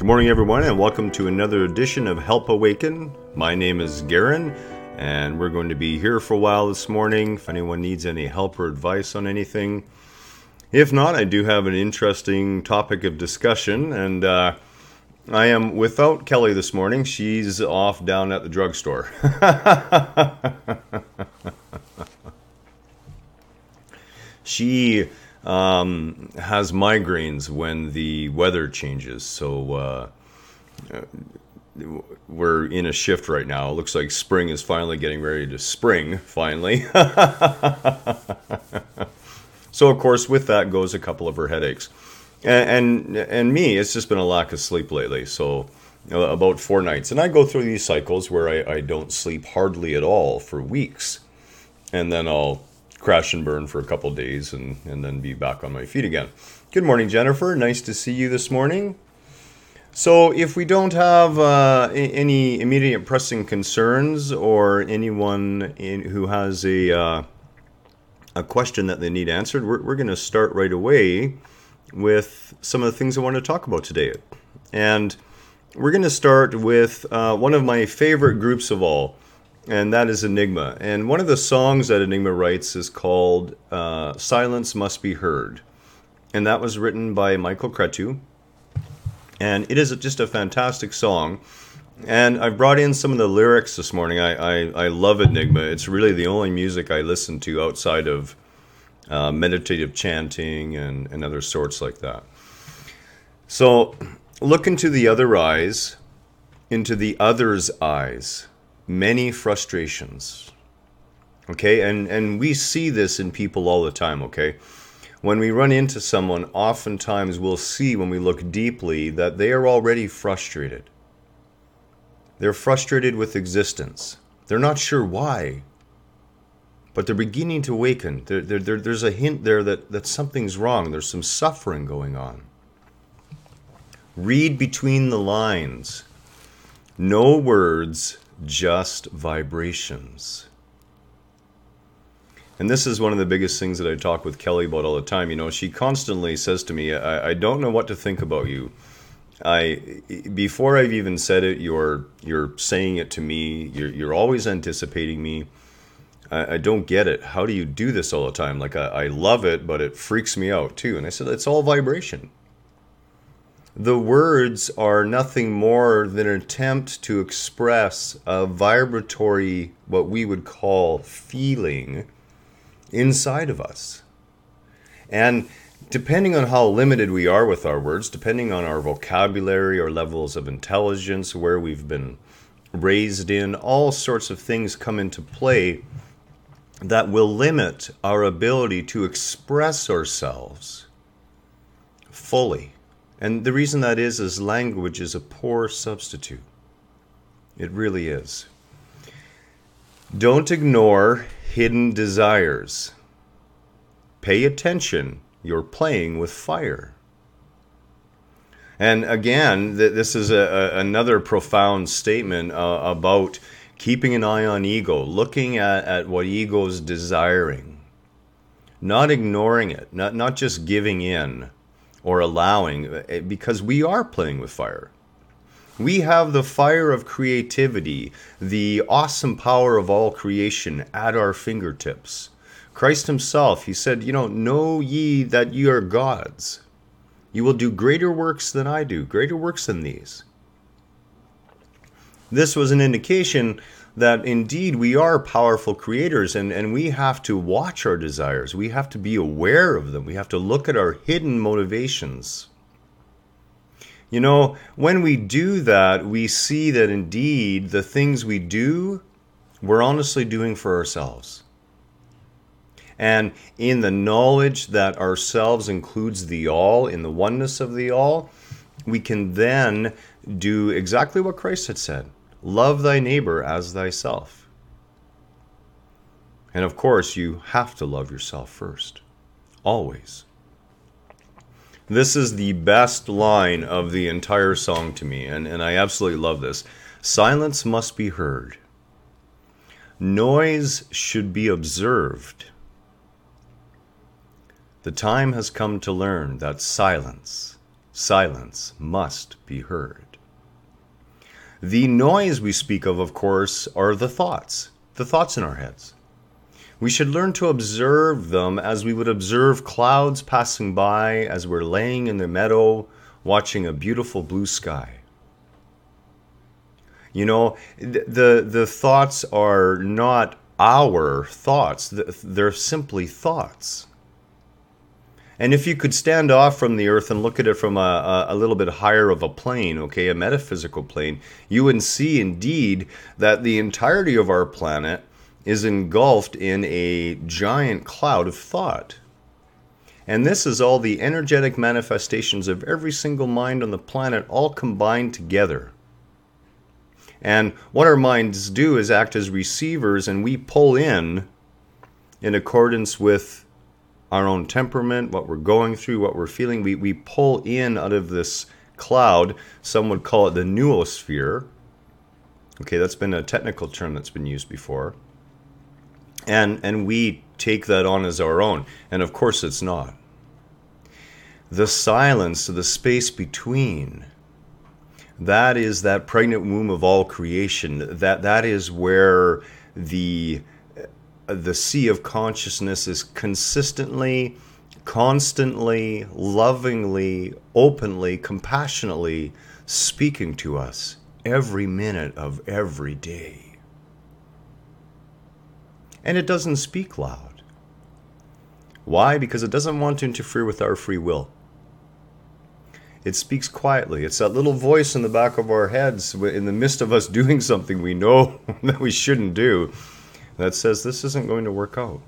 Good morning, everyone, and welcome to another edition of Help Awaken. My name is Garhen, and we're going to be here for a while this morning if anyone needs any help or advice on anything. If not, I do have an interesting topic of discussion, and I am without Kelly this morning. She's off down at the drugstore. She has migraines when the weather changes, so we're in a shift right now. It looks like spring is finally getting ready to spring, finally. So, of course, with that goes a couple of her headaches. And me, it's just been a lack of sleep lately, so about 4 nights. And I go through these cycles where I don't sleep hardly at all for weeks, and then I'll crash and burn for a couple days and then be back on my feet again. Good morning, Jennifer. Nice to see you this morning. So if we don't have any immediate pressing concerns or anyone who has a question that they need answered, we're going to start right away with some of the things I want to talk about today. And we're going to start with one of my favorite groups of all, and that is Enigma. And one of the songs that Enigma writes is called Silence Must Be Heard. And that was written by Michael Cretu. And it is just a fantastic song. And I've brought in some of the lyrics this morning. I love Enigma. It's really the only music I listen to outside of meditative chanting and other sorts like that. So look into the other eyes, into the other's eyes. Many frustrations, okay? And we see this in people all the time, okay? When we run into someone, oftentimes we'll see when we look deeply that they are already frustrated. They're frustrated with existence. They're not sure why, but they're beginning to awaken. There's a hint there that something's wrong. There's some suffering going on. Read between the lines. No words, just vibrations. And this is one of the biggest things that I talk with Kelly about all the time. You know, she constantly says to me, I don't know what to think about you. Before I've even said it, you're saying it to me. You're always anticipating me. I don't get it. How do you do this all the time? Like, I love it, but it freaks me out too. And I said, it's all vibration. The words are nothing more than an attempt to express a vibratory, what we would call feeling inside of us. And depending on how limited we are with our words, depending on our vocabulary or levels of intelligence, where we've been raised in, all sorts of things come into play that will limit our ability to express ourselves fully. And the reason that is language is a poor substitute. It really is. Don't ignore hidden desires. Pay attention. You're playing with fire. And again, this is another profound statement about keeping an eye on ego, looking at what ego is desiring, not ignoring it, not just giving in or allowing, because we are playing with fire. We have the fire of creativity, the awesome power of all creation at our fingertips. Christ himself, he said, know ye that ye are gods. You will do greater works than I do, greater works than these. This was an indication that indeed we are powerful creators, and we have to watch our desires. We have to be aware of them. We have to look at our hidden motivations. When we do that, we see that indeed the things we do, we're honestly doing for ourselves. And in the knowledge that ourselves includes the all, in the oneness of the all, we can then do exactly what Christ had said. Love thy neighbor as thyself. And of course, you have to love yourself first. Always. This is the best line of the entire song to me, and I absolutely love this. Silence must be heard. Noise should be observed. The time has come to learn that silence silence must be heard. The noise we speak of course, are the thoughts in our heads. We should learn to observe them as we would observe clouds passing by as we're laying in the meadow watching a beautiful blue sky. You know, the thoughts are not our thoughts. They're simply thoughts. And if you could stand off from the earth and look at it from a little bit higher of a plane, okay, a metaphysical plane, you would see indeed that the entirety of our planet is engulfed in a giant cloud of thought. And this is all the energetic manifestations of every single mind on the planet all combined together. And what our minds do is act as receivers, and we pull in accordance with our own temperament, what we're going through, what we're feeling. We pull in out of this cloud. Some would call it the noosphere. Okay, that's been a technical term that's been used before. And we take that on as our own. And of course it's not. The silence, the space between, that is that pregnant womb of all creation. That is where the sea of consciousness is consistently, constantly, lovingly, openly, compassionately speaking to us every minute of every day. And it doesn't speak loud. Why? Because it doesn't want to interfere with our free will. It speaks quietly. It's that little voice in the back of our heads in the midst of us doing something we know that we shouldn't do, that says this isn't going to work out.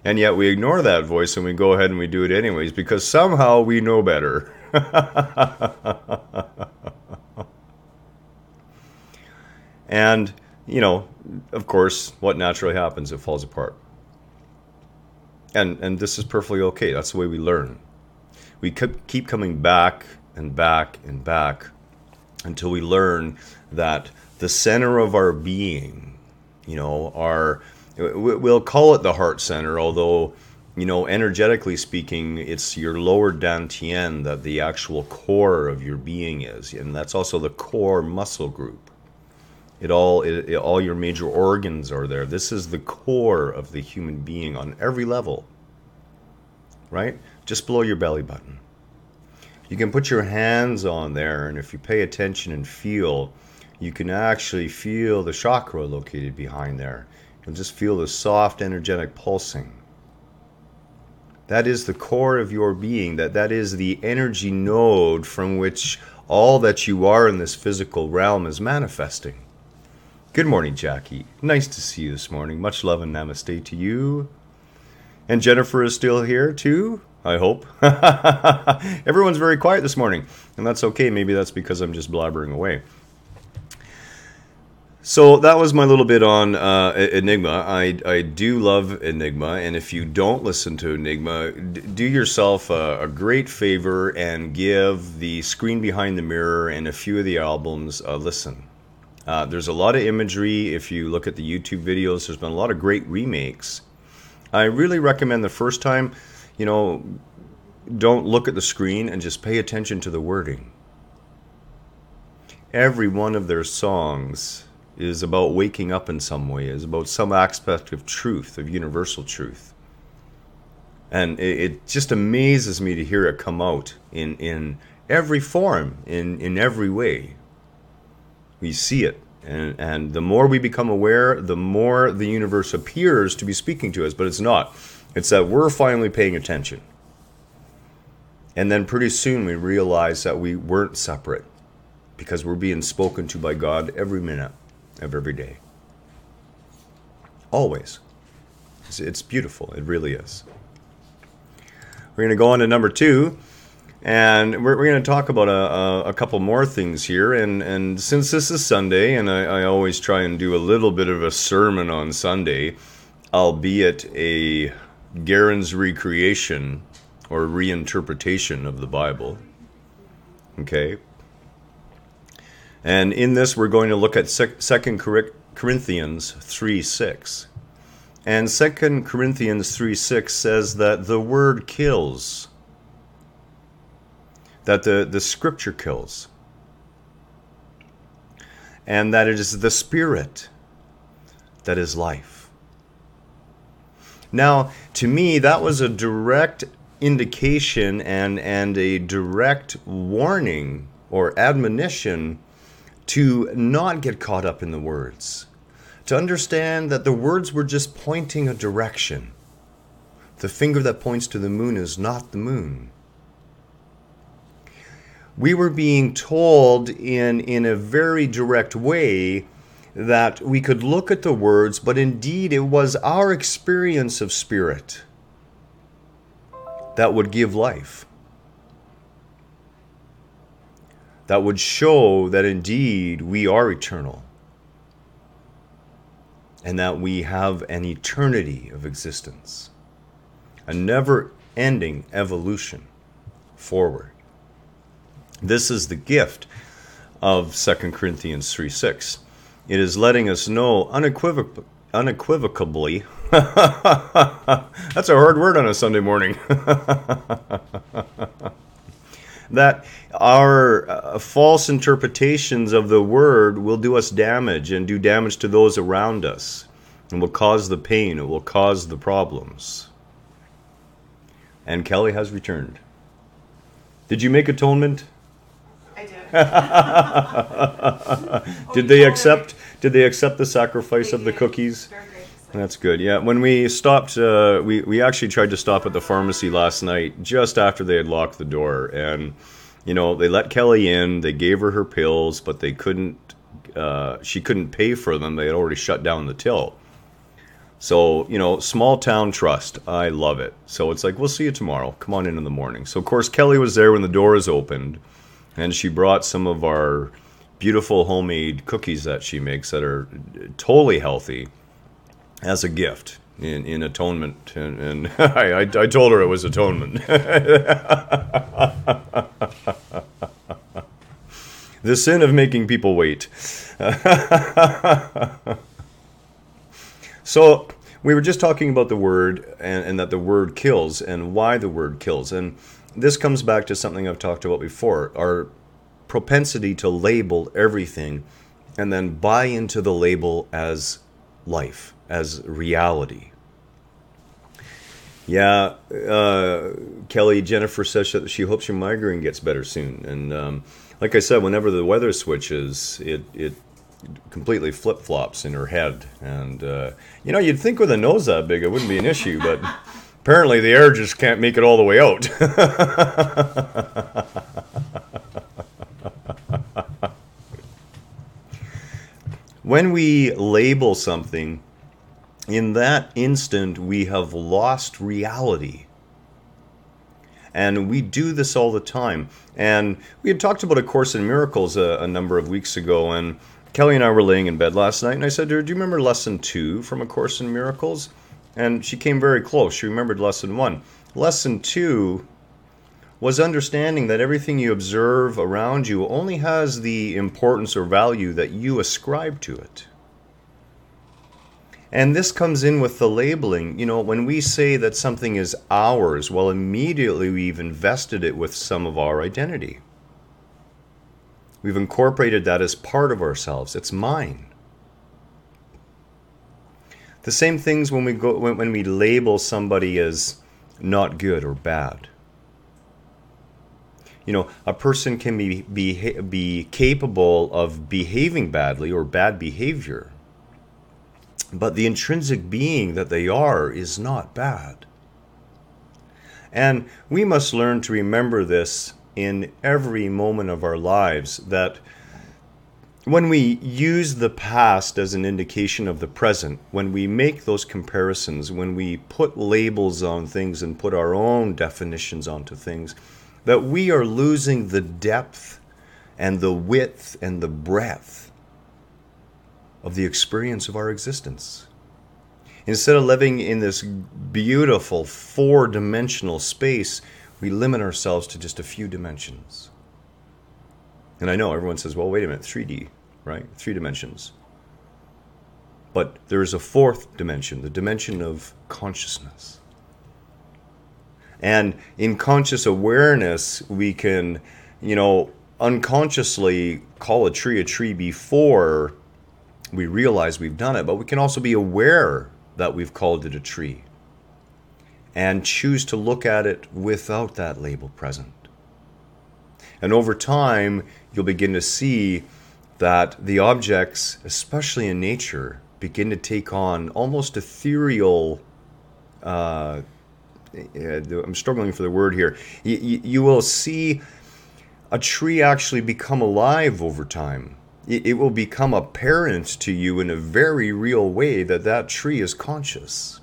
And yet we ignore that voice and we go ahead and we do it anyways because somehow we know better. And, you know, of course, what naturally happens, it falls apart. And this is perfectly okay. That's the way we learn. We keep coming back and back and back until we learn that the center of our being, you know, we'll call it the heart center, although, you know, energetically speaking, it's your lower dantian that the actual core of your being is. And that's also the core muscle group. All your major organs are there. This is the core of the human being on every level, right? Just below your belly button. You can put your hands on there, and if you pay attention and feel, you can actually feel the chakra located behind there. You'll just feel the soft, energetic pulsing. That is the core of your being. That is the energy node from which all that you are in this physical realm is manifesting. Good morning, Jackie. Nice to see you this morning. Much love and namaste to you. And Jennifer is still here too, I hope. Everyone's very quiet this morning, and that's okay. Maybe that's because I'm just blabbering away. So that was my little bit on Enigma. I do love Enigma, and if you don't listen to Enigma, do yourself a great favor and give the Screen Behind the Mirror and a few of the albums a listen. There's a lot of imagery. If you look at the YouTube videos, there's been a lot of great remakes. I really recommend the first time, you know, don't look at the screen and just pay attention to the wording. Every one of their songs is about waking up in some way, is about some aspect of truth, of universal truth. And it just amazes me to hear it come out in every form, in every way. We see it. And the more we become aware, the more the universe appears to be speaking to us, but it's not. It's that we're finally paying attention. And then pretty soon we realize that we weren't separate because we're being spoken to by God every minute of every day. Always. It's beautiful. It really is. We're going to go on to number 2. And we're going to talk about a couple more things here. And since this is Sunday, and I always try and do a little bit of a sermon on Sunday, albeit a Garhen's recreation or reinterpretation of the Bible. Okay? And in this, we're going to look at 2 Corinthians 3:6. And 2 Corinthians 3:6 says that the word kills. that the scripture kills, and that it is the Spirit that is life. Now, to me, that was a direct indication and a direct warning or admonition to not get caught up in the words, to understand that the words were just pointing a direction. The finger that points to the moon is not the moon. We were being told in a very direct way that we could look at the words, but indeed it was our experience of Spirit that would give life, that would show that indeed we are eternal, and that we have an eternity of existence, a never-ending evolution forward. This is the gift of 2 Corinthians 3:6. It is letting us know unequivocally that's a hard word on a Sunday morning. That our false interpretations of the word will do us damage and do damage to those around us, and will cause the pain, it will cause the problems. And Kelly has returned. Did you make atonement? I did. Did they accept the sacrifice of the cookies? That's good. Yeah, when we stopped, we actually tried to stop at the pharmacy last night, just after they had locked the door. And, you know, they let Kelly in, they gave her pills, but they couldn't, she couldn't pay for them. They had already shut down the till. So, you know, small town trust. I love it. So it's like, we'll see you tomorrow. Come on in the morning. So, of course, Kelly was there when the doors opened, and she brought some of our beautiful homemade cookies that she makes that are totally healthy as a gift in atonement. And I told her it was atonement. The sin of making people wait. So we were just talking about the word and that the word kills and why the word kills. And this comes back to something I've talked about before, our propensity to label everything and then buy into the label as life, as reality. Yeah, Kelly, Jennifer says that she hopes your migraine gets better soon. And like I said, whenever the weather switches, it completely flip-flops in her head. And, you know, you'd think with a nose that big it wouldn't be an issue, but apparently the air just can't make it all the way out. When we label something, in that instant we have lost reality. And we do this all the time. And we had talked about A Course in Miracles a number of weeks ago, and Kelly and I were laying in bed last night, and I said to her, do you remember Lesson 2 from A Course in Miracles? And she came very close. She remembered Lesson 1. Lesson 2 was understanding that everything you observe around you only has the importance or value that you ascribe to it. And this comes in with the labeling. You know, when we say that something is ours, well, immediately we've invested it with some of our identity. We've incorporated that as part of ourselves. It's mine. The same things when we label somebody as not good or bad. You know, a person can be capable of behaving badly or bad behavior, but the intrinsic being that they are is not bad. And we must learn to remember this in every moment of our lives, that when we use the past as an indication of the present, when we make those comparisons, when we put labels on things and put our own definitions onto things, that we are losing the depth and the width and the breadth of the experience of our existence. Instead of living in this beautiful four-dimensional space, we limit ourselves to just a few dimensions. And I know everyone says, well, wait a minute, 3D, right? 3 dimensions. But there is a fourth dimension, the dimension of consciousness. And in conscious awareness, we can, unconsciously call a tree before we realize we've done it. But we can also be aware that we've called it a tree and choose to look at it without that label present. And over time, you'll begin to see that the objects, especially in nature, begin to take on almost ethereal, I'm struggling for the word here. You will see a tree actually become alive over time. It will become apparent to you in a very real way that that tree is conscious.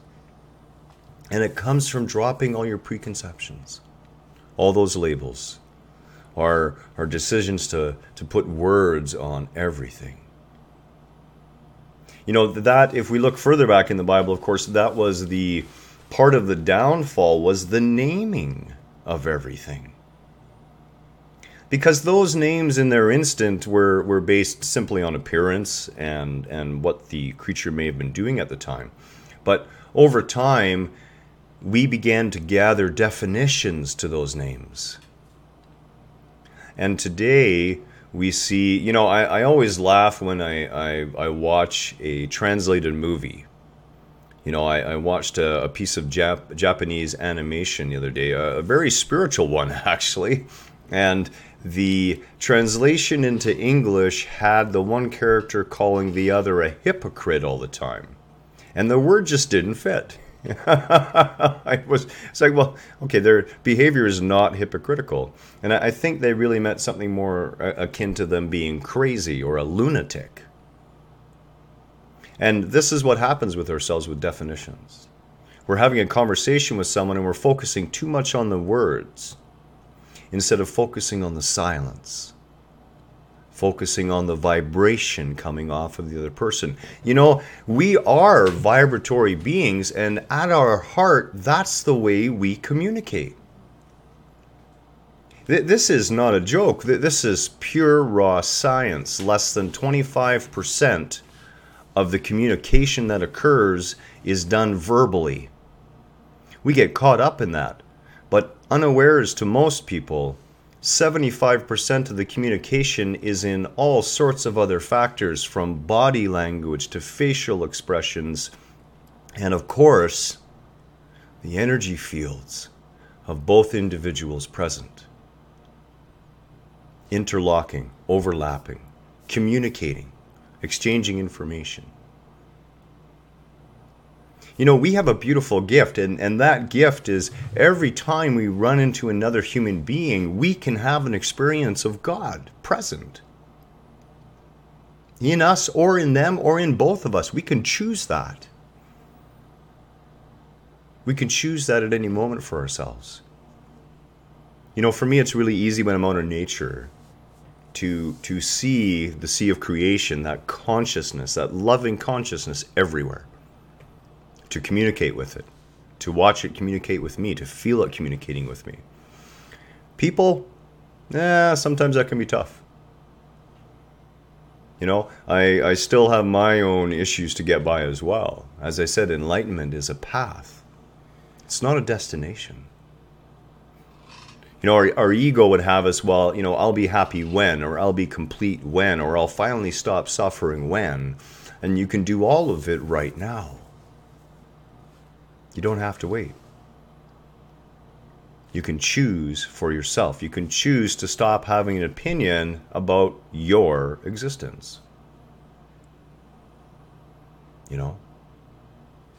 And it comes from dropping all your preconceptions, all those labels, our decisions to put words on everything. That if we look further back in the Bible, of course, that was the part of the downfall, was the naming of everything. Because those names in their instant were based simply on appearance and what the creature may have been doing at the time. But over time, we began to gather definitions to those names. And today we see, I always laugh when I watch a translated movie. I watched a piece of Japanese animation the other day, a very spiritual one actually. And the translation into English had the one character calling the other a hypocrite all the time. And the word just didn't fit. It's like, well, okay, their behavior is not hypocritical. And I think they really meant something more akin to them being crazy or a lunatic. And this is what happens with ourselves with definitions. We're having a conversation with someone and we're focusing too much on the words instead of focusing on the silence. Focusing on the vibration coming off of the other person. We are vibratory beings, and at our heart, that's the way we communicate. This is not a joke. This is pure raw science. Less than 25% of the communication that occurs is done verbally. We get caught up in that, but unawares to most people, 75% of the communication is in all sorts of other factors, from body language to facial expressions, and of course, the energy fields of both individuals present. Interlocking, overlapping, communicating, exchanging information. We have a beautiful gift, and that gift is every time we run into another human being, we can have an experience of God present. In us, or in them, or in both of us. We can choose that. We can choose that at any moment for ourselves. For me, it's really easy when I'm out in nature to see the sea of creation, that consciousness, that loving consciousness everywhere. To communicate with it, to watch it communicate with me, to feel it communicating with me. People, sometimes that can be tough. I still have my own issues to get by as well. As I said, enlightenment is a path. It's not a destination. Our ego would have us, well, I'll be happy when, or I'll be complete when, or I'll finally stop suffering when. And you can do all of it right now. You don't have to wait. You can choose for yourself. You can choose to stop having an opinion about your existence.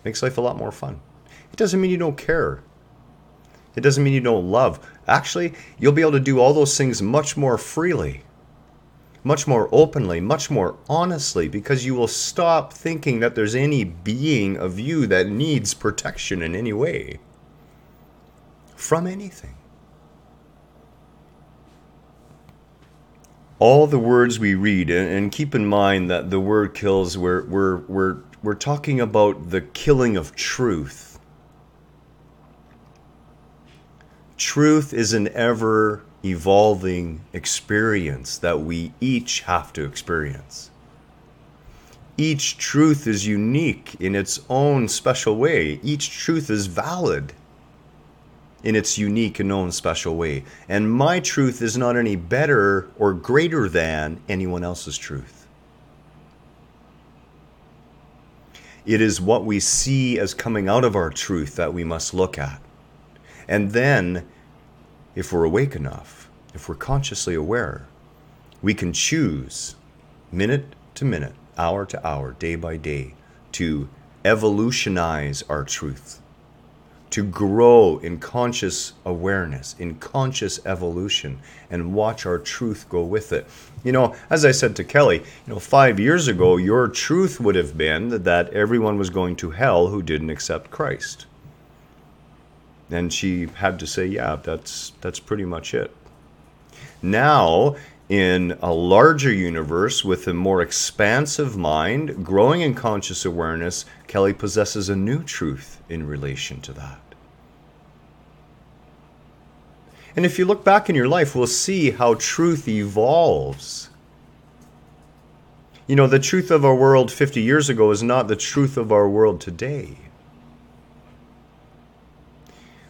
Makes life a lot more fun. It doesn't mean you don't care. It doesn't mean you don't love. Actually, you'll be able to do all those things much more freely, much more openly, much more honestly, because you will stop thinking that there's any being of you that needs protection in any way from anything. All the words we read, and keep in mind that the word kills, we're talking about the killing of truth. Truth is an ever evolving experience that we each have to experience. Each truth is unique in its own special way. Each truth is valid in its unique and own special way. And my truth is not any better or greater than anyone else's truth. It is what we see as coming out of our truth that we must look at. And then, if we're awake enough, if we're consciously aware, we can choose minute to minute, hour to hour, day by day, to evolutionize our truth, to grow in conscious awareness, in conscious evolution, and watch our truth go with it. You know, as I said to Kelly, 5 years ago, your truth would have been that everyone was going to hell who didn't accept Christ. And she had to say, yeah, that's pretty much it. Now, in a larger universe with a more expansive mind, growing in conscious awareness, Kelly possesses a new truth in relation to that. And if you look back in your life, we'll see how truth evolves. The truth of our world 50 years ago is not the truth of our world today.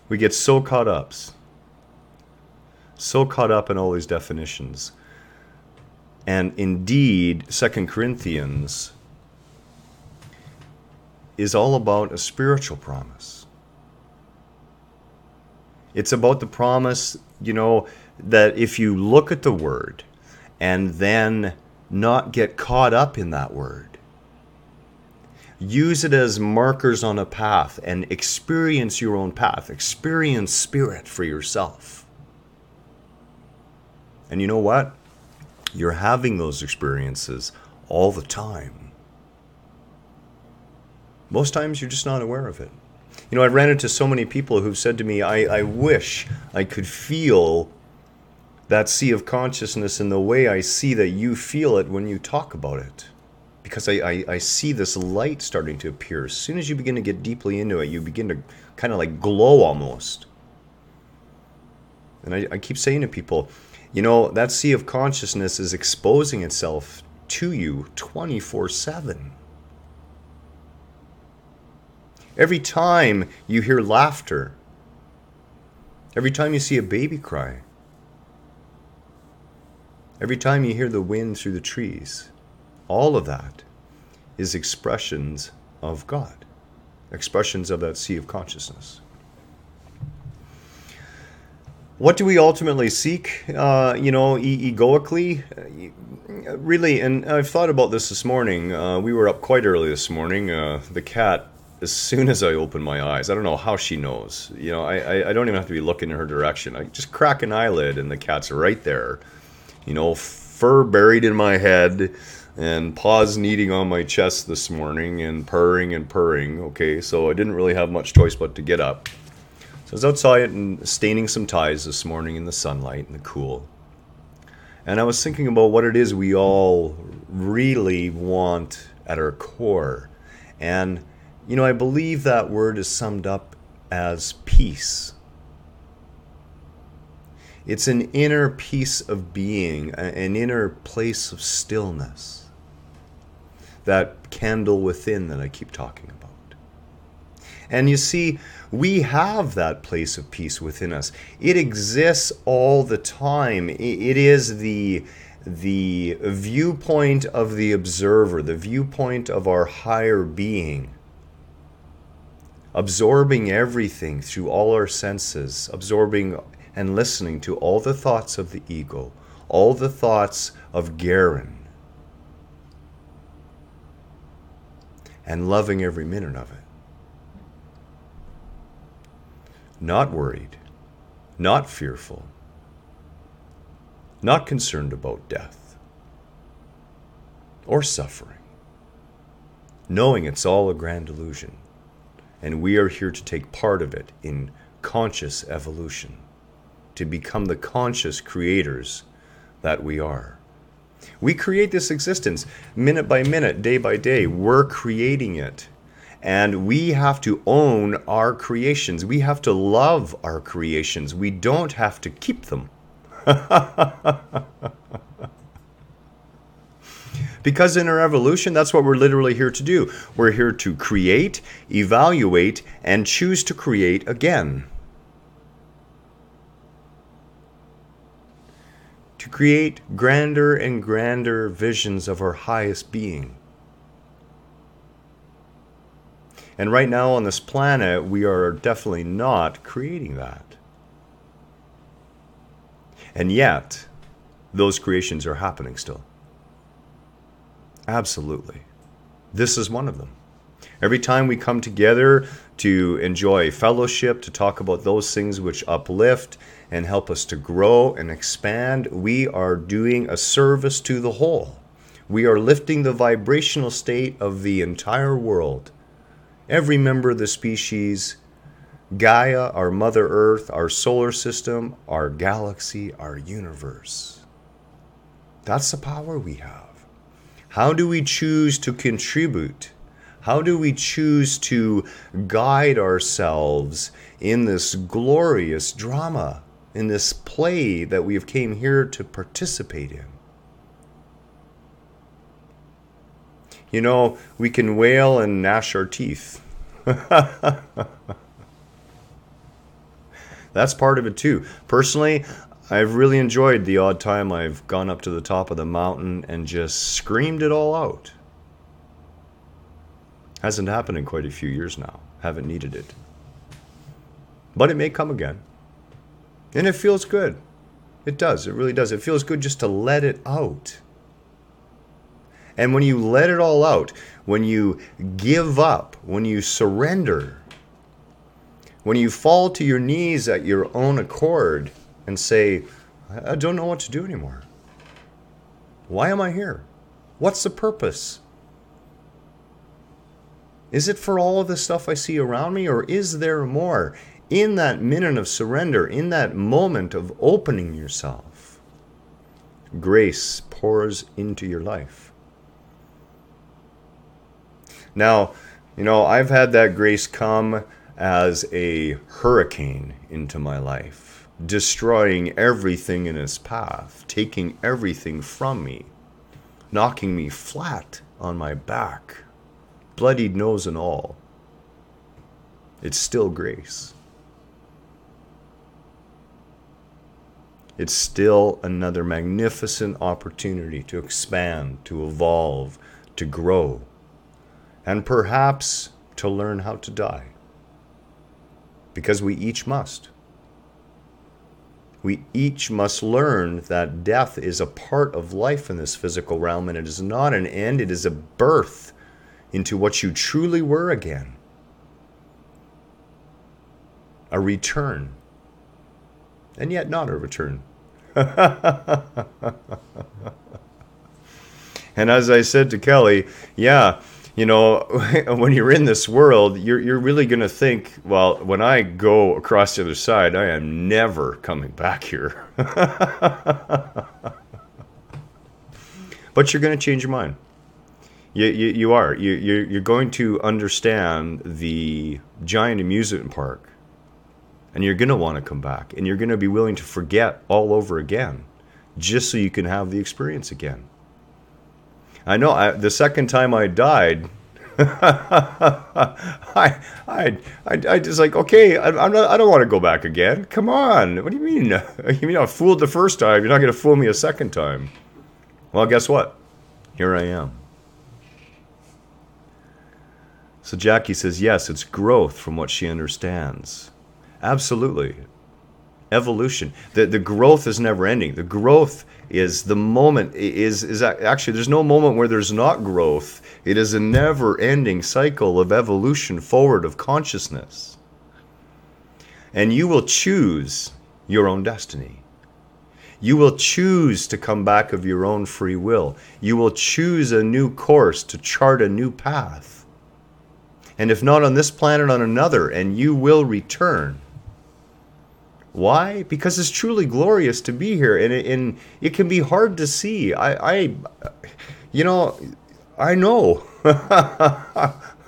We get so caught up in all these definitions. And indeed, 2 Corinthians is all about a spiritual promise. It's about the promise, that if you look at the word and then not get caught up in that word, use it as markers on a path and experience your own path. Experience spirit for yourself. And you know what? You're having those experiences all the time. Most times you're just not aware of it. I ran into so many people who've said to me, I wish I could feel that sea of consciousness in the way I see that you feel it when you talk about it. Because I see this light starting to appear. As soon as you begin to get deeply into it, you begin to kind of like glow almost. And I keep saying to people, that sea of consciousness is exposing itself to you 24/7. Every time you hear laughter, every time you see a baby cry, every time you hear the wind through the trees, all of that is expressions of God, expressions of that sea of consciousness. What do we ultimately seek, egoically? Really, and I've thought about this morning. We were up quite early this morning. The cat, as soon as I open my eyes, I don't know how she knows. I don't even have to be looking in her direction. I just crack an eyelid and the cat's right there. Fur buried in my head and paws kneading on my chest this morning and purring. Okay, so I didn't really have much choice but to get up. So I was outside and staining some ties this morning in the sunlight and the cool. And I was thinking about what it is we all really want at our core. And, I believe that word is summed up as peace. It's an inner peace of being, an inner place of stillness. That candle within that I keep talking about. And you see, we have that place of peace within us. It exists all the time. It is the viewpoint of the observer, the viewpoint of our higher being, absorbing everything through all our senses, absorbing and listening to all the thoughts of the ego, all the thoughts of Garhen, and loving every minute of it. Not worried, not fearful, not concerned about death or suffering, knowing it's all a grand illusion, and we are here to take part of it in conscious evolution, to become the conscious creators that we are. We create this existence minute by minute, day by day. We're creating it. And we have to own our creations. We have to love our creations. We don't have to keep them. Because in our evolution, that's what we're literally here to do. We're here to create, evaluate, and choose to create again. to create grander and grander visions of our highest being. And right now on this planet, we are definitely not creating that. And yet, those creations are happening still. Absolutely. This is one of them. Every time we come together to enjoy fellowship, to talk about those things which uplift and help us to grow and expand, we are doing a service to the whole. We are lifting the vibrational state of the entire world. Every member of the species, Gaia, our Mother Earth, our solar system, our galaxy, our universe. That's the power we have. How do we choose to contribute? How do we choose to guide ourselves in this glorious drama, in this play that we have came here to participate in? You know, we can wail and gnash our teeth. That's part of it too. Personally, I've really enjoyed the odd time I've gone up to the top of the mountain and just screamed it all out. Hasn't happened in quite a few years now. Haven't needed it. But it may come again. And it feels good. It does. It really does. It feels good just to let it out. And when you let it all out, when you give up, when you surrender, when you fall to your knees at your own accord and say, I don't know what to do anymore. Why am I here? What's the purpose? Is it for all of the stuff I see around me, or is there more? In that minute of surrender, in that moment of opening yourself, grace pours into your life. Now, you know, I've had that grace come as a hurricane into my life, destroying everything in its path, taking everything from me, knocking me flat on my back, bloodied nose and all. It's still grace. It's still another magnificent opportunity to expand, to evolve, to grow, and perhaps to learn how to die. Because we each must. We each must learn that death is a part of life in this physical realm, and it is not an end, it is a birth into what you truly were again. A return. And yet not a return. And as I said to Kelly, yeah, you know, when you're in this world, you're really going to think, well, when I go across the other side, I am never coming back here. But you're going to change your mind. You are. You're going to understand the giant amusement park. And you're going to want to come back. And you're going to be willing to forget all over again. Just so you can have the experience again. I know the second time I died, I just like, okay, I don't want to go back again. Come on. What do you mean? You mean I fooled the first time? You're not going to fool me a second time. Well, guess what? Here I am. So Jackie says, yes, it's growth from what she understands. Absolutely. Evolution. The growth is never ending. The growth is the moment, is actually, there's no moment where there's not growth. It is a never ending cycle of evolution forward of consciousness. And you will choose your own destiny. You will choose to come back of your own free will. You will choose a new course to chart a new path. And if not on this planet, on another, and you will return. Why? Because it's truly glorious to be here, and it can be hard to see. I know.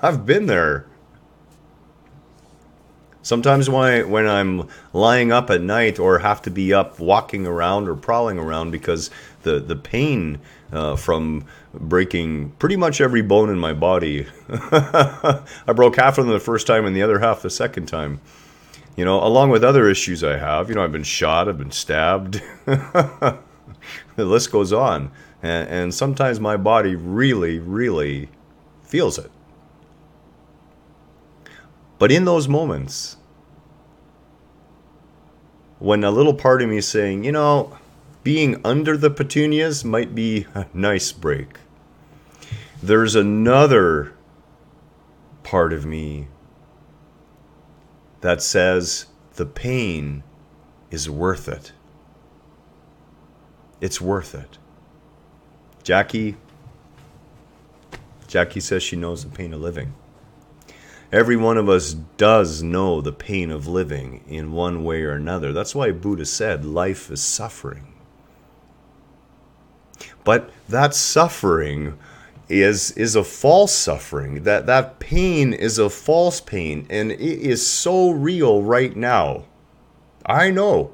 I've been there. Sometimes when I'm lying up at night or have to be up walking around or prowling around because the pain from breaking pretty much every bone in my body. I broke half of them the first time and the other half the second time. You know, along with other issues I have. You know, I've been shot, I've been stabbed. The list goes on. And sometimes my body really, really feels it. But in those moments, when a little part of me is saying, being under the petunias might be a nice break, there's another part of me that says the pain is worth it. It's worth it. Jackie says she knows the pain of living. Every one of us does know the pain of living in one way or another. That's why Buddha said life is suffering. But that suffering is a false suffering. That pain is a false pain, and it is so real right now. I know.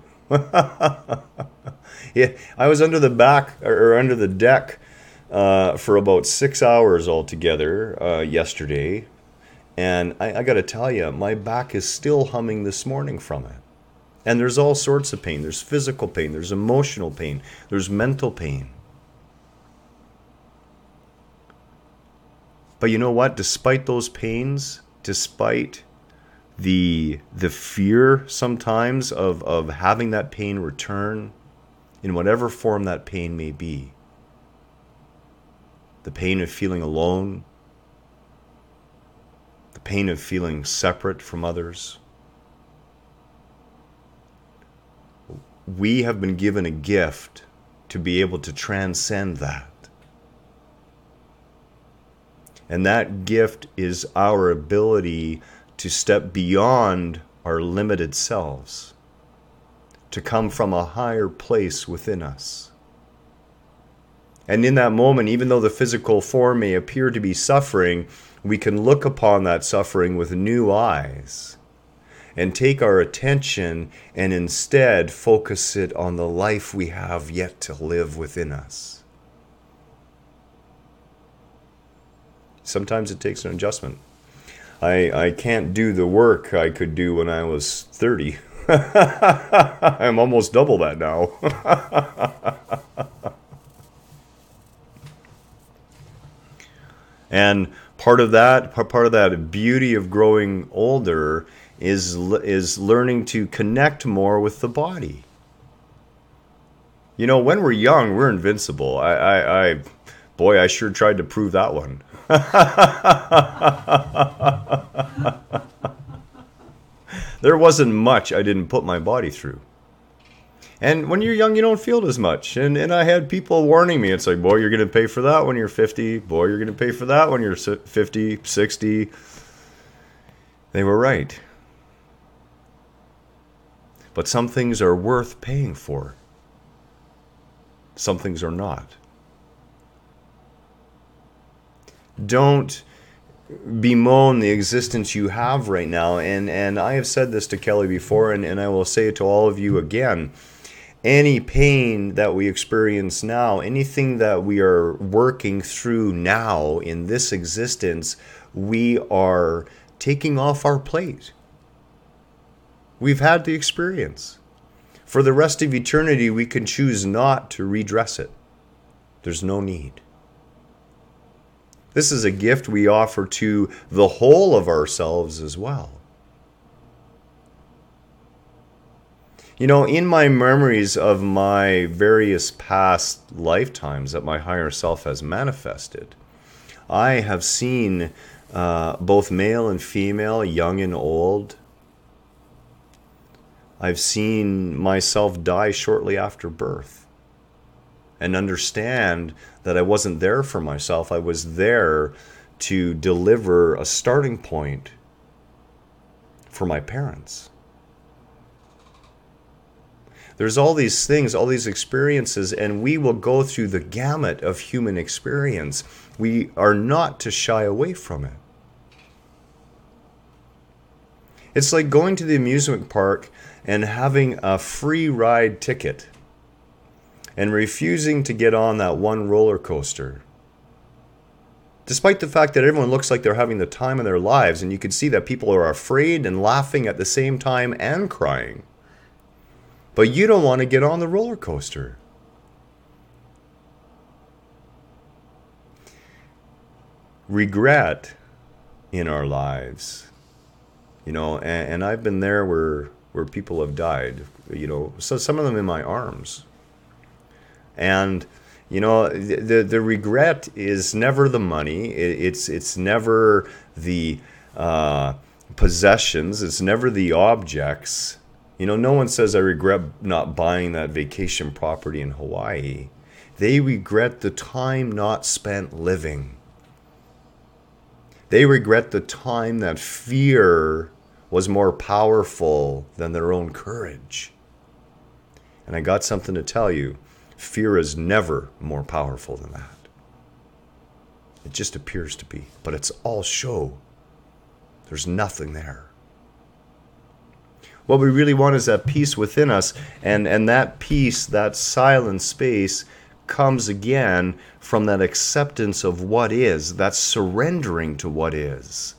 Yeah, I was under the deck for about 6 hours altogether yesterday, and I got to tell you, my back is still humming this morning from it. And there's all sorts of pain. There's physical pain. There's emotional pain. There's mental pain. But you know what? Despite those pains, despite the fear sometimes of having that pain return, in whatever form that pain may be, the pain of feeling alone, the pain of feeling separate from others, we have been given a gift to be able to transcend that. And that gift is our ability to step beyond our limited selves, to come from a higher place within us. And in that moment, even though the physical form may appear to be suffering, we can look upon that suffering with new eyes and take our attention and instead focus it on the life we have yet to live within us. Sometimes it takes an adjustment. I can't do the work I could do when I was 30. I'm almost double that now. And part of that beauty of growing older is learning to connect more with the body. When we're young, we're invincible. Boy, I sure tried to prove that one. There wasn't much I didn't put my body through. And when you're young, you don't feel it as much. And I had people warning me. It's like, boy, you're going to pay for that when you're 50. Boy, you're going to pay for that when you're 50, 60. They were right. But some things are worth paying for. Some things are not. Don't bemoan the existence you have right now. And I have said this to Kelly before, and I will say it to all of you again. Any pain that we experience now, anything that we are working through now in this existence, we are taking off our plate. We've had the experience. For the rest of eternity, we can choose not to redress it. There's no need. This is a gift we offer to the whole of ourselves as well. In my memories of my various past lifetimes that my higher self has manifested, I have seen both male and female, young and old. I've seen myself die shortly after birth and understand that I wasn't there for myself. I was there to deliver a starting point for my parents. There's all these things, all these experiences, and we will go through the gamut of human experience. We are not to shy away from it. It's like going to the amusement park and having a free ride ticket and refusing to get on that one roller coaster. Despite the fact that everyone looks like they're having the time of their lives, and you can see that people are afraid and laughing at the same time and crying. But you don't want to get on the roller coaster. regret in our lives, and I've been there where people have died, so some of them in my arms. And the regret is never the money. It's never the possessions. It's never the objects. No one says, I regret not buying that vacation property in Hawaii. They regret the time not spent living. They regret the time that fear was more powerful than their own courage. And I got something to tell you. Fear is never more powerful than that. It just appears to be. But it's all show. There's nothing there. What we really want is that peace within us. And that peace, that silent space, comes again from that acceptance of what is, that surrendering to what is.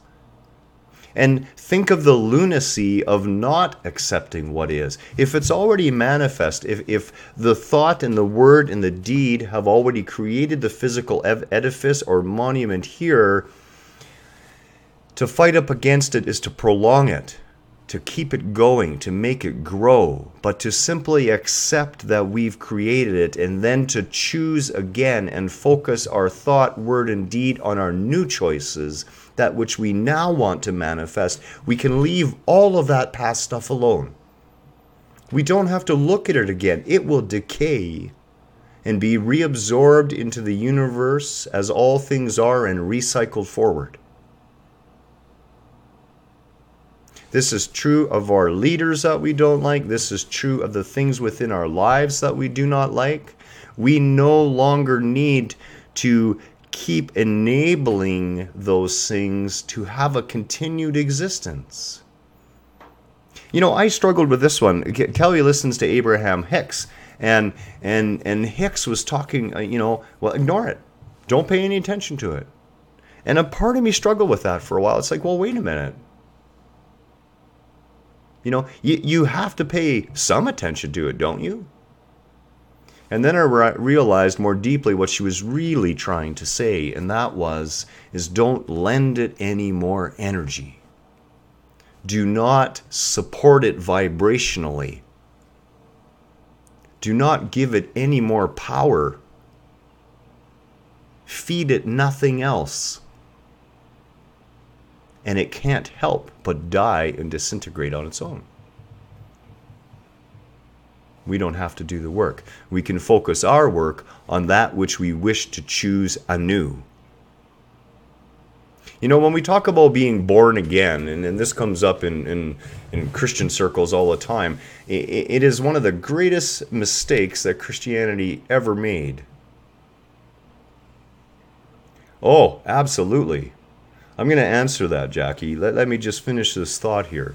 And think of the lunacy of not accepting what is. If it's already manifest, if the thought and the word and the deed have already created the physical edifice or monument here, to fight up against it is to prolong it, to keep it going, to make it grow, but to simply accept that we've created it and then to choose again and focus our thought, word, and deed on our new choices, that which we now want to manifest. We can leave all of that past stuff alone. We don't have to look at it again. It will decay and be reabsorbed into the universe as all things are and recycled forward. This is true of our leaders that we don't like. This is true of the things within our lives that we do not like. We no longer need to keep enabling those things to have a continued existence. I struggled with this one. Kelly listens to Abraham Hicks, and Hicks was talking, well, ignore it. Don't pay any attention to it. And a part of me struggled with that for a while. It's like, well, wait a minute. You have to pay some attention to it, don't you? And then I realized more deeply what she was really trying to say, and that is don't lend it any more energy. Do not support it vibrationally. Do not give it any more power. Feed it nothing else. And it can't help but die and disintegrate on its own. We don't have to do the work. We can focus our work on that which we wish to choose anew. When we talk about being born again, and this comes up in Christian circles all the time, it is one of the greatest mistakes that Christianity ever made. Oh, absolutely. I'm going to answer that, Jackie. Let me just finish this thought here.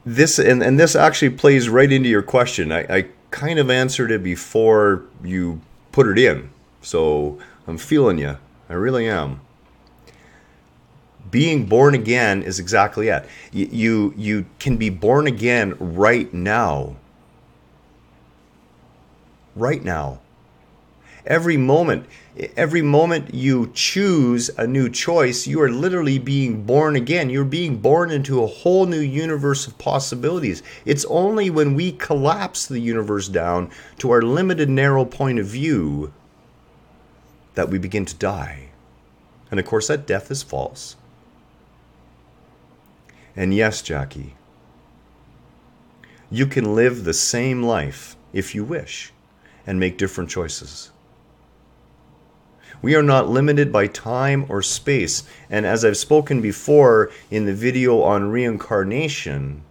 This actually plays right into your question. I kind of answered it before you put it in. So I'm feeling you. I really am. Being born again is exactly it. You can be born again right now. Right now. Every moment you choose a new choice, you are literally being born again. You're being born into a whole new universe of possibilities. It's only when we collapse the universe down to our limited, narrow point of view that we begin to die. And of course, that death is false. And yes, Jackie, you can live the same life if you wish and make different choices. We are not limited by time or space. And as I've spoken before in the video on reincarnation,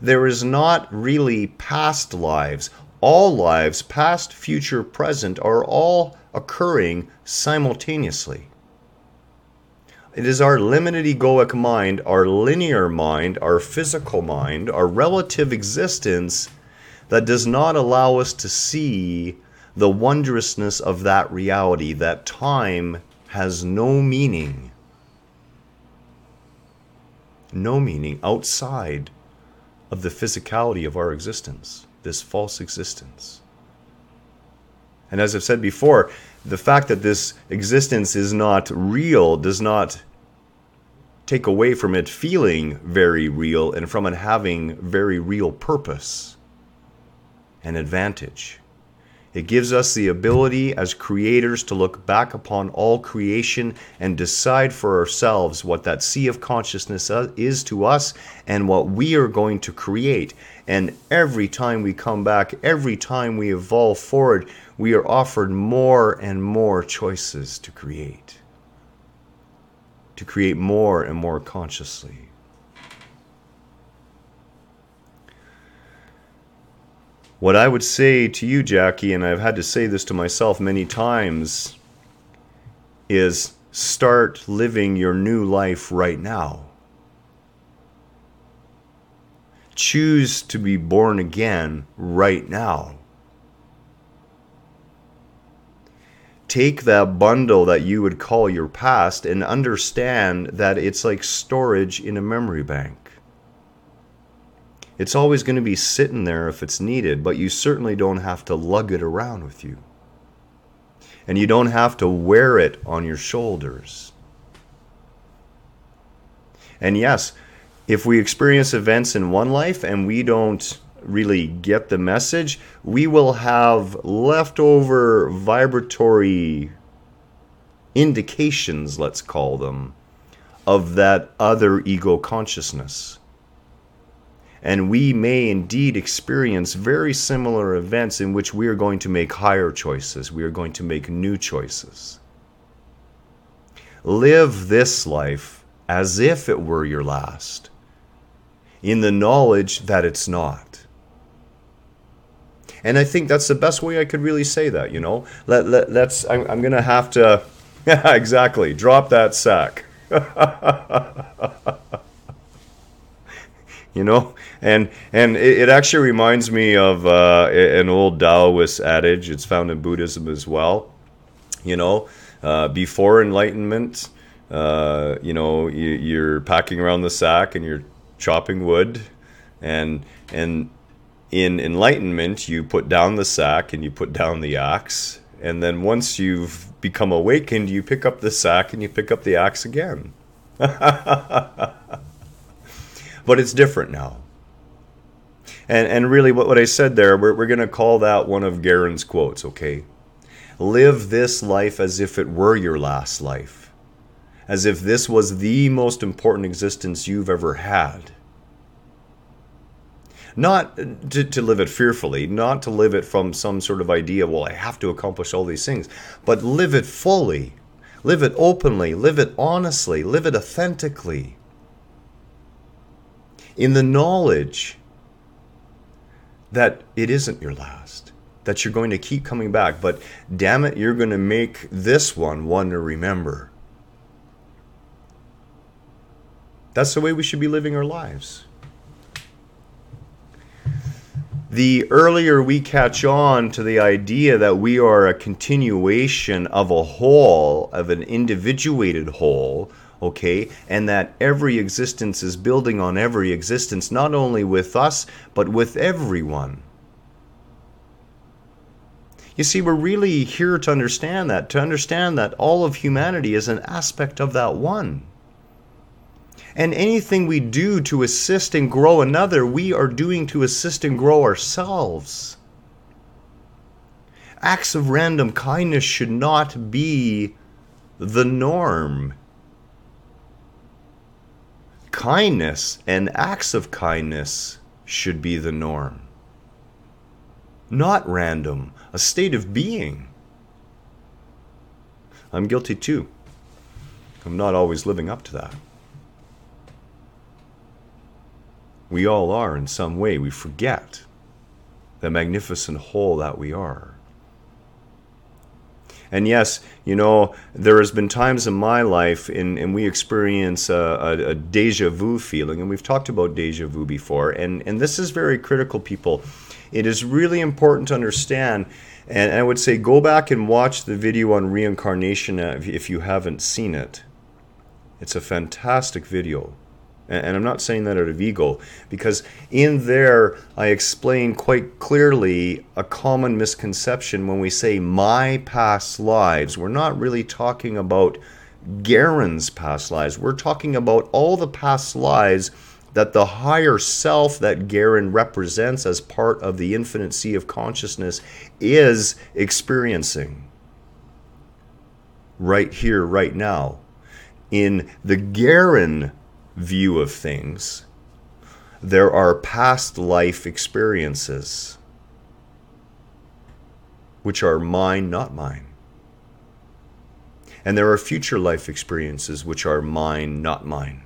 there is not really past lives. All lives, past, future, present, are all occurring simultaneously. It is our limited egoic mind, our linear mind, our physical mind, our relative existence that does not allow us to see the wondrousness of that reality, that time has no meaning. No meaning outside of the physicality of our existence, this false existence. And as I've said before, the fact that this existence is not real does not take away from it feeling very real and from it having very real purpose and advantage. It gives us the ability as creators to look back upon all creation and decide for ourselves what that sea of consciousness is to us and what we are going to create. And every time we come back, every time we evolve forward, we are offered more and more choices to create more and more consciously. What I would say to you, Jackie, and I've had to say this to myself many times, is start living your new life right now. Choose to be born again right now. Take that bundle that you would call your past and understand that it's like storage in a memory bank. It's always going to be sitting there if it's needed, but you certainly don't have to lug it around with you. And you don't have to wear it on your shoulders. And yes, if we experience events in one life and we don't really get the message, we will have leftover vibratory indications, let's call them, of that other ego consciousness. And we may indeed experience very similar events in which we are going to make higher choices. We are going to make new choices. Live this life as if it were your last, in the knowledge that it's not. And I think that's the best way I could really say that, you know. I'm going to have to, yeah, exactly, drop that sack. You know, and it actually reminds me of an old Taoist adage. It's found in Buddhism as well. You know, before enlightenment, you know, you're packing around the sack and you're chopping wood, and in enlightenment, you put down the sack and you put down the axe, and then once you've become awakened, you pick up the sack and you pick up the axe again. But it's different now. And really what I said there, we're going to call that one of Garhen's quotes, okay? Live this life as if it were your last life. As if this was the most important existence you've ever had. Not to live it fearfully, not to live it from some sort of idea, well, I have to accomplish all these things, but live it fully. Live it openly, live it honestly, live it authentically. In the knowledge that it isn't your last, that you're going to keep coming back, but damn it, you're going to make this one to remember. That's the way we should be living our lives. The earlier we catch on to the idea that we are a continuation of a whole, of an individuated whole, okay, and that every existence is building on every existence, not only with us, but with everyone. You see, we're really here to understand that all of humanity is an aspect of that one. And anything we do to assist and grow another, we are doing to assist and grow ourselves. Acts of random kindness should not be the norm. Kindness and acts of kindness should be the norm. Not random, a state of being. I'm guilty too. I'm not always living up to that. We all are in some way. We forget the magnificent whole that we are. And yes, you know, there has been times in my life and we experience a deja vu feeling, and we've talked about deja vu before, and this is very critical, people. It is really important to understand, and I would say go back and watch the video on reincarnation if you haven't seen it. It's a fantastic video. And I'm not saying that out of ego, because in there I explain quite clearly a common misconception when we say my past lives. We're not really talking about Garhen's past lives. We're talking about all the past lives that the higher self that Garhen represents as part of the infinite sea of consciousness is experiencing right here, right now. In the Garhen view of things, there are past life experiences which are mine, not mine. And there are future life experiences which are mine, not mine.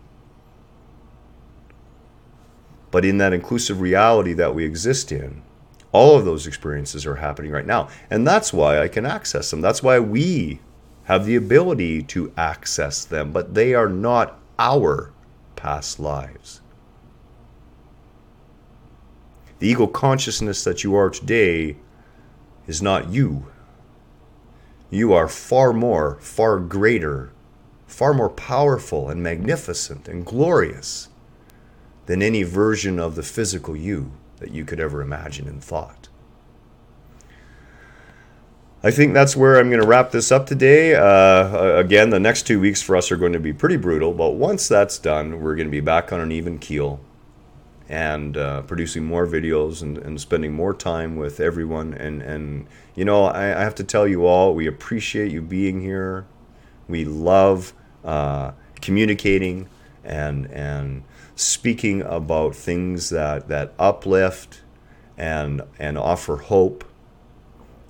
But in that inclusive reality that we exist in, all of those experiences are happening right now. And that's why I can access them. That's why we have the ability to access them. But they are not our past lives. The ego consciousness that you are today is not you. You are far more, far greater, far more powerful and magnificent and glorious than any version of the physical you that you could ever imagine in thought. I think that's where I'm going to wrap this up today. Again, the next 2 weeks for us are going to be pretty brutal, but once that's done, we're going to be back on an even keel and producing more videos and spending more time with everyone. And you know, I have to tell you all, we appreciate you being here. We love communicating and speaking about things that uplift and offer hope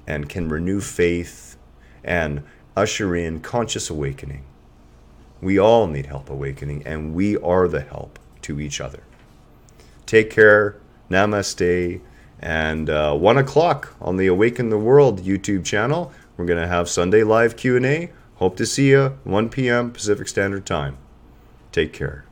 and can renew faith and usher in conscious awakening. We all need help awakening, and we are the help to each other. Take care, namaste, and 1 o'clock on the Awaken the World YouTube channel, we're going to have Sunday live Q&A. Hope to see you 1 p.m. Pacific Standard Time. Take care.